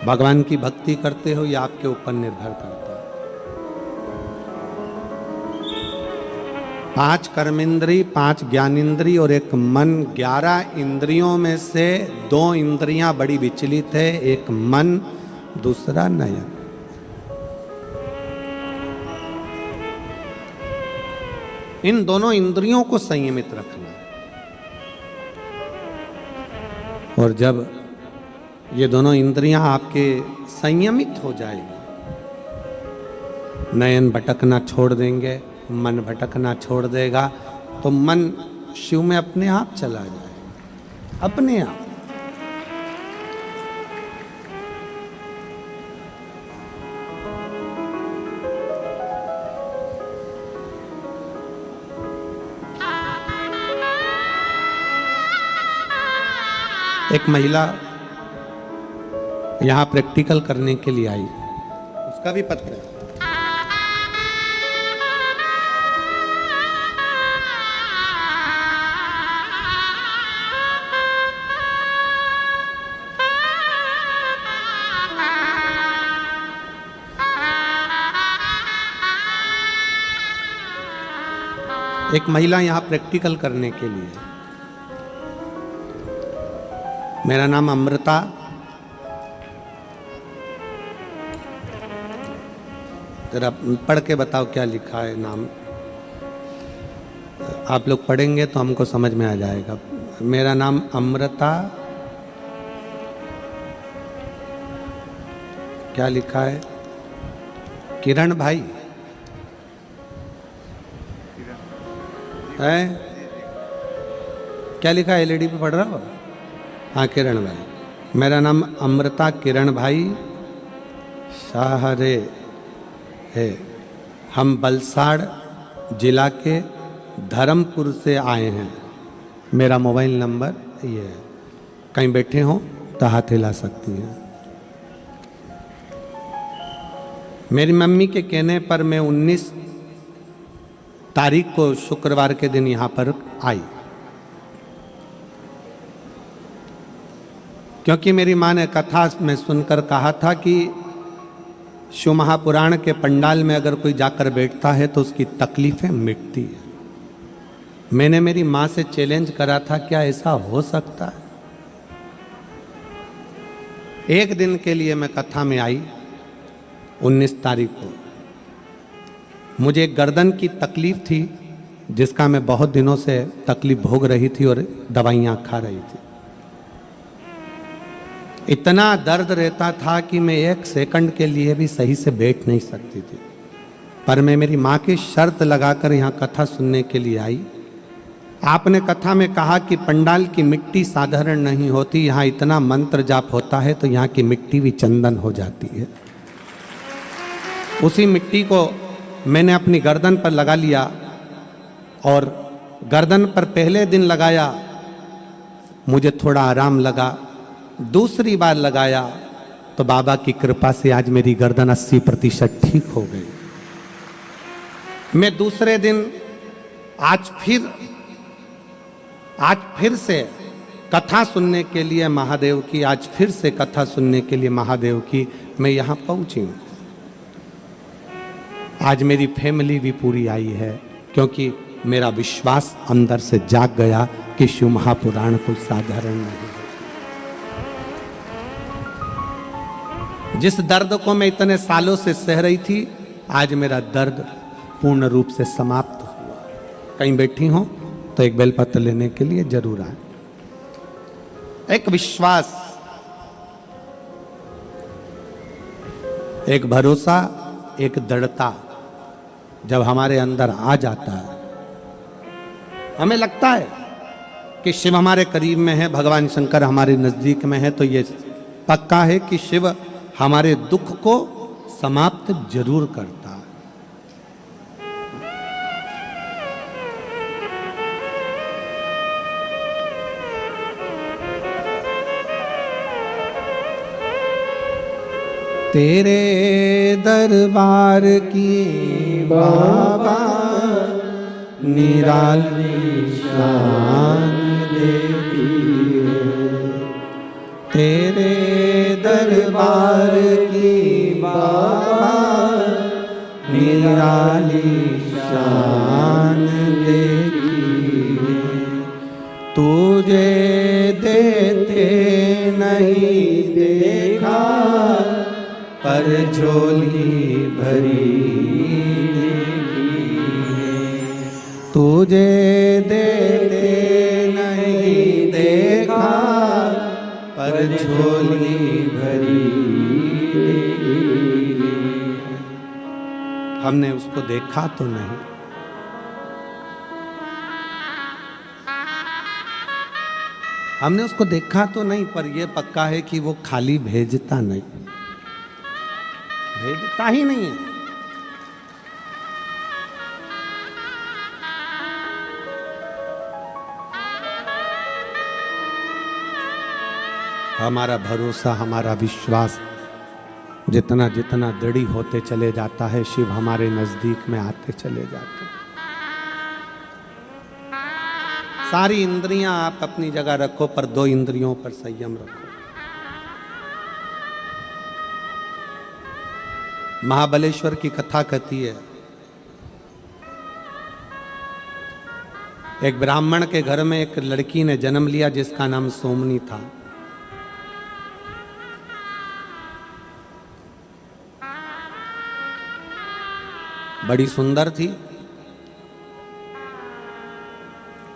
भगवान की भक्ति करते हो, ये आपके ऊपर निर्भर करता है। 5 कर्मेंद्री, 5 ज्ञानेंद्री और एक मन, 11 इंद्रियों में से 2 इंद्रियां बड़ी विचलित है, एक मन, दूसरा नयन। इन दोनों इंद्रियों को संयमित रखना है। और जब ये दोनों इंद्रियां आपके संयमित हो जाएगी, नयन भटकना छोड़ देंगे, मन भटकना छोड़ देगा, तो मन शिव में अपने आप चला जाएगा, अपने आप। एक महिला यहां प्रैक्टिकल करने के लिए आई, उसका भी पत्र है। एक महिला यहां प्रैक्टिकल करने के लिए। मेरा नाम अमृता, जरा पढ़ के बताओ क्या लिखा है नाम। आप लोग पढ़ेंगे तो हमको समझ में आ जाएगा। मेरा नाम अमृता, क्या लिखा है? किरण भाई है, क्या लिखा है? एलईडी पे पढ़ रहा हो? हाँ, किरण भाई। मेरा नाम अमृता किरण भाई शाहरे है। हम वलसाड़ जिला के धर्मपुर से आए हैं। मेरा मोबाइल नंबर ये है, कहीं बैठे हो तो हाथ हिला सकती हैं। मेरी मम्मी के कहने पर मैं 19 तारीख को शुक्रवार के दिन यहाँ पर आई, क्योंकि मेरी माँ ने कथा में सुनकर कहा था कि शिव महापुराण के पंडाल में अगर कोई जाकर बैठता है तो उसकी तकलीफें मिटती है। मैंने मेरी माँ से चैलेंज करा था, क्या ऐसा हो सकता है? एक दिन के लिए मैं कथा में आई 19 तारीख को। मुझे एक गर्दन की तकलीफ थी, जिसका मैं बहुत दिनों से तकलीफ भोग रही थी और दवाइयाँ खा रही थी। इतना दर्द रहता था कि मैं 1 सेकंड के लिए भी सही से बैठ नहीं सकती थी। पर मैं मेरी माँ की शर्त लगाकर यहाँ कथा सुनने के लिए आई। आपने कथा में कहा कि पंडाल की मिट्टी साधारण नहीं होती, यहाँ इतना मंत्र जाप होता है तो यहाँ की मिट्टी भी चंदन हो जाती है। उसी मिट्टी को मैंने अपनी गर्दन पर लगा लिया और गर्दन पर पहले दिन लगाया, मुझे थोड़ा आराम लगा। दूसरी बार लगाया तो बाबा की कृपा से आज मेरी गर्दन 80% ठीक हो गई। मैं दूसरे दिन आज फिर से कथा सुनने के लिए महादेव की, आज फिर से कथा सुनने के लिए महादेव की मैं यहाँ पहुँची हूँ। आज मेरी फैमिली भी पूरी आई है, क्योंकि मेरा विश्वास अंदर से जाग गया कि शिव महापुराण कोई साधारण नहीं है। जिस दर्द को मैं इतने सालों से सह रही थी, आज मेरा दर्द पूर्ण रूप से समाप्त हुआ। कहीं बैठी हो तो एक बेलपत्र लेने के लिए जरूर आए। एक विश्वास, एक भरोसा, एक दृढ़ता जब हमारे अंदर आ जाता है, हमें लगता है कि शिव हमारे करीब में है, भगवान शंकर हमारे नजदीक में है, तो ये पक्का है कि शिव हमारे दुख को समाप्त जरूर करता है। तेरे दरबार की बाबा निराली शान देखी, तेरे दरबार की बाबा निराली शान देखी, तुझे देते नहीं देखा पर झोली भरी देखी, तुझे देते नहीं देखा पर झोली भरी देखी। हमने उसको देखा तो नहीं, हमने उसको देखा तो नहीं, पर यह पक्का है कि वो खाली भेजता नहीं, भेजता ही नहीं है। हमारा भरोसा, हमारा विश्वास जितना जितना दृढ़ होते चले जाता है, शिव हमारे नजदीक में आते चले जाते हैं। सारी इंद्रियां आप अपनी जगह रखो, पर दो इंद्रियों पर संयम रखो। महाबलेश्वर की कथा कहती है, एक ब्राह्मण के घर में एक लड़की ने जन्म लिया जिसका नाम सोमनी था। बड़ी सुंदर थी,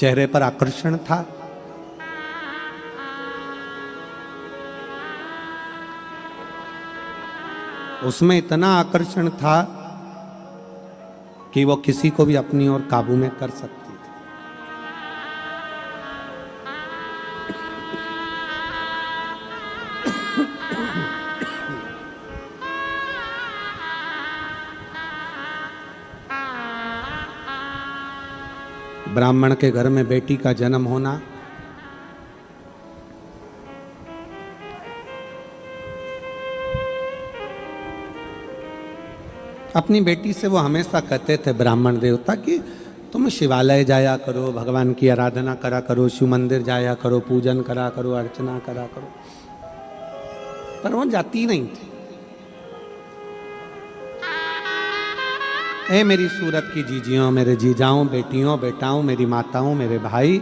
चेहरे पर आकर्षण था, उसमें इतना आकर्षण था कि वो किसी को भी अपनी ओर काबू में कर सकती थी। ब्राह्मण के घर में बेटी का जन्म होना अपनी बेटी से वो हमेशा कहते थे ब्राह्मण देवता कि तुम शिवालय जाया करो, भगवान की आराधना करा करो, शिव मंदिर जाया करो, पूजन करा करो, अर्चना करा करो, पर वो जाती नहीं थी। ए मेरी सूरत की जीजियों, मेरे जीजाओं, बेटियों, बेटाओं, मेरी माताओं, मेरे भाई,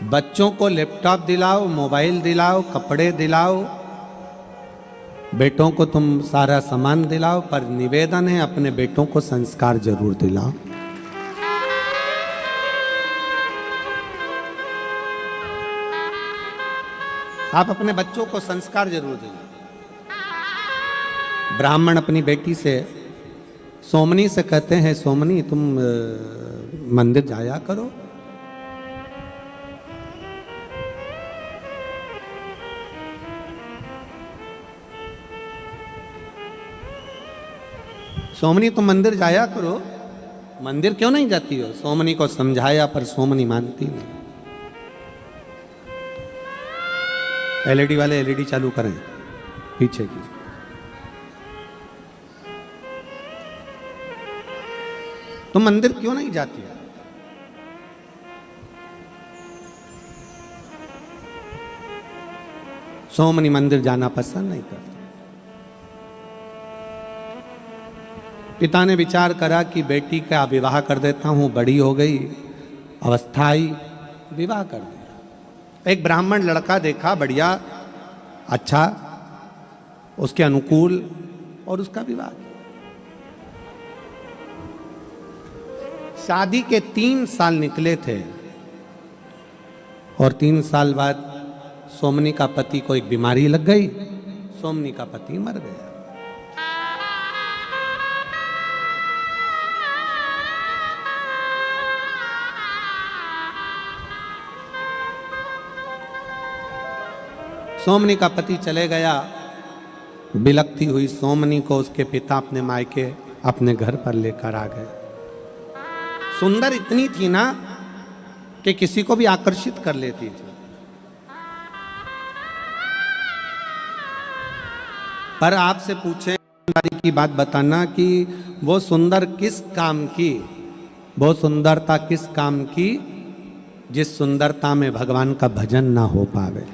बच्चों को लैपटॉप दिलाओ, मोबाइल दिलाओ, कपड़े दिलाओ, बेटों को तुम सारा सामान दिलाओ, पर निवेदन है अपने बेटों को संस्कार जरूर दिलाओ। आप अपने बच्चों को संस्कार जरूर दिलाओ। ब्राह्मण अपनी बेटी से, सोमनी से कहते हैं, सोमनी तुम मंदिर जाया करो। सोमनी तुम मंदिर जाया करो। मंदिर क्यों नहीं जाती हो? सोमनी को समझाया पर सोमनी मानती नहीं। एलईडी वाले एलईडी चालू करें पीछे की। तुम मंदिर क्यों नहीं जाती हो? सोमनी मंदिर जाना पसंद नहीं करती। पिता ने विचार करा कि बेटी का विवाह कर देता हूं, बड़ी हो गई, अवस्था आई, विवाह कर दिया। एक ब्राह्मण लड़का देखा, बढ़िया, अच्छा, उसके अनुकूल, और उसका विवाह किया। शादी के 3 साल निकले थे और 3 साल बाद सोमनी का पति को एक बीमारी लग गई, सोमनी का पति मर गया। सोमनी का पति चले गया। बिलखती हुई सोमनी को उसके पिता अपने मायके अपने घर पर लेकर आ गए। सुंदर इतनी थी ना कि किसी को भी आकर्षित कर लेती थी। पर आपसे पूछे की बात बताना कि वो सुंदर किस काम की, वो सुंदरता किस काम की जिस सुंदरता में भगवान का भजन ना हो पावे।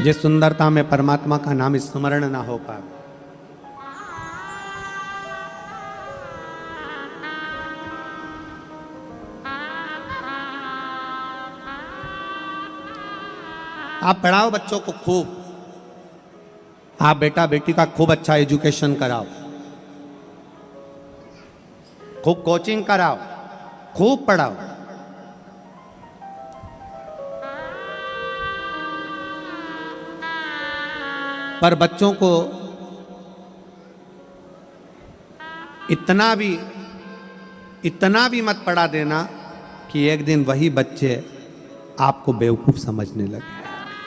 जिस सुंदरता में परमात्मा का नाम स्मरण ना हो पाए। आप पढ़ाओ बच्चों को खूब, आप बेटा बेटी का खूब अच्छा एजुकेशन कराओ, खूब कोचिंग कराओ, खूब पढ़ाओ। पर बच्चों को इतना भी मत पढ़ा देना कि एक दिन वही बच्चे आपको बेवकूफ समझने लगे।